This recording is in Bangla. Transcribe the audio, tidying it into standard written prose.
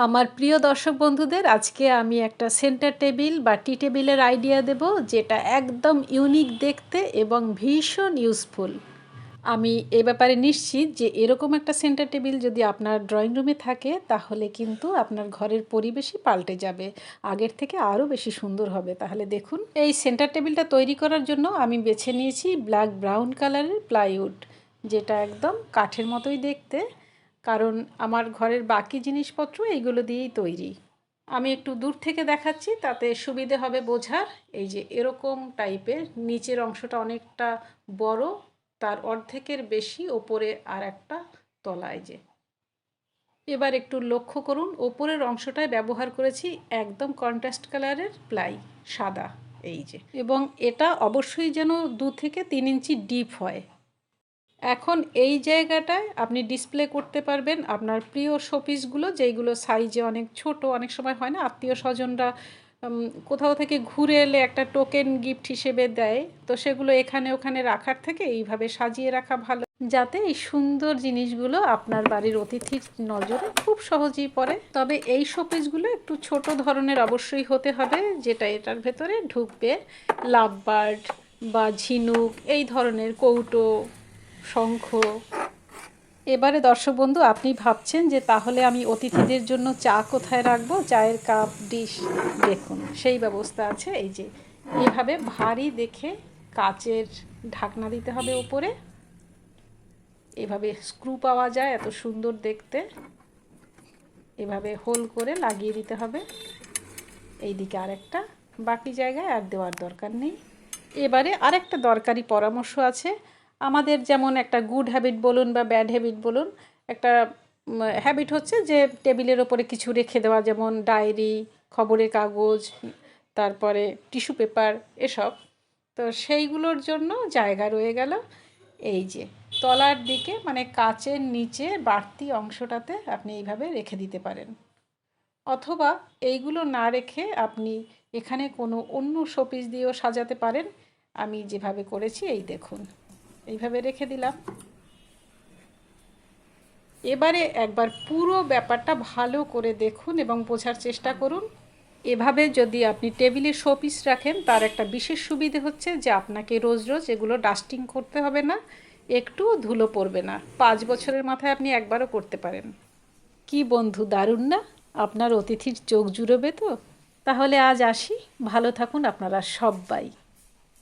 আমার প্রিয় দর্শক বন্ধুদের আজকে আমি একটা সেন্টার টেবিল বা টি টেবিলের আইডিয়া দেব, যেটা একদম ইউনিক দেখতে এবং ভীষণ ইউজফুল। আমি এ ব্যাপারে নিশ্চিত যে এরকম একটা সেন্টার টেবিল যদি আপনার ড্রয়িং রুমে থাকে তাহলে কিন্তু আপনার ঘরের পরিবেশই পাল্টে যাবে, আগের থেকে আরও বেশি সুন্দর হবে। তাহলে দেখুন, এই সেন্টার টেবিলটা তৈরি করার জন্য আমি বেছে নিয়েছি ব্ল্যাক ব্রাউন কালারের প্লাইউড, যেটা একদম কাঠের মতোই দেখতে, কারণ আমার ঘরের বাকি জিনিসপত্র এইগুলো দিয়েই তৈরি। আমি একটু দূর থেকে দেখাচ্ছি তাতে সুবিধে হবে বোঝার। এই যে এরকম টাইপের, নিচের অংশটা অনেকটা বড়, তার অর্ধেকের বেশি ওপরে আর একটা তলায়। যে এবার একটু লক্ষ্য করুন, ওপরের অংশটায় ব্যবহার করেছি একদম কন্ট্রাস্ট কালারের প্লাই, সাদা। এই যে, এবং এটা অবশ্যই যেন 2 থেকে 3 ইঞ্চি ডিপ হয়। এখন এই জায়গাটায় আপনি ডিসপ্লে করতে পারবেন আপনার প্রিয় শোপিসগুলো, যেইগুলো সাইজে অনেক ছোট। অনেক সময় হয় না, আত্মীয় স্বজনরা কোথাও থেকে ঘুরে এলে একটা টোকেন গিফট হিসেবে দেয়, তো সেগুলো এখানে ওখানে রাখার থেকে এইভাবে সাজিয়ে রাখা ভালো, যাতে এই সুন্দর জিনিসগুলো আপনার বাড়ির অতিথির নজরে খুব সহজেই পড়ে। তবে এই শোপিসগুলো একটু ছোট ধরনের অবশ্যই হতে হবে, যেটা এটার ভেতরে ঢুকবে। লাভ বার্ড বা ঝিনুক, এই ধরনের কৌটো, শঙ্খ। এবারে দর্শক বন্ধু, আপনি ভাবছেন যে তাহলে আমি অতিথিদের জন্য চা কোথায় রাখবো, চায়ের কাপ, ডিশ। দেখুন, সেই ব্যবস্থা আছে। এই যে এভাবে ভারী দেখে কাচের ঢাকনা দিতে হবে ওপরে, এভাবে স্ক্রু পাওয়া যায়, এত সুন্দর দেখতে। এভাবে হোল করে লাগিয়ে দিতে হবে। এই দিকে আরেকটা, বাকি জায়গায় আর দেওয়ার দরকার নেই। এবারে আরেকটা দরকারি পরামর্শ আছে। আমাদের যেমন একটা গুড হ্যাবিট বলুন বা ব্যাড হ্যাবিট বলুন, একটা হ্যাবিট হচ্ছে যে টেবিলের ওপরে কিছু রেখে দেওয়া, যেমন ডায়েরি, খবরের কাগজ, তারপরে টিস্যু পেপার, এসব। তো সেইগুলোর জন্য জায়গা রয়ে গেল এই যে তলার দিকে, মানে কাচের নিচে বাড়তি অংশটাতে আপনি এইভাবে রেখে দিতে পারেন। অথবা এইগুলো না রেখে আপনি এখানে কোনো অন্য শোপিস দিয়েও সাজাতে পারেন। আমি যেভাবে করেছি এই দেখুন, এইভাবে রেখে দিলাম। এবারে একবার পুরো ব্যাপারটা ভালো করে দেখুন এবং বোঝার চেষ্টা করুন। এভাবে যদি আপনি টেবিলে শোপিস রাখেন, তার একটা বিশেষ সুবিধে হচ্ছে যে আপনাকে রোজ রোজ এগুলো ডাস্টিং করতে হবে না, একটুও ধুলো পড়বে না। 5 বছরের মাথায় আপনি একবারও করতে পারেন। কি বন্ধু, দারুণ না? আপনার অতিথির চোখ জুড়োবে তো? তাহলে আজ আসি, ভালো থাকুন আপনারা সবাই।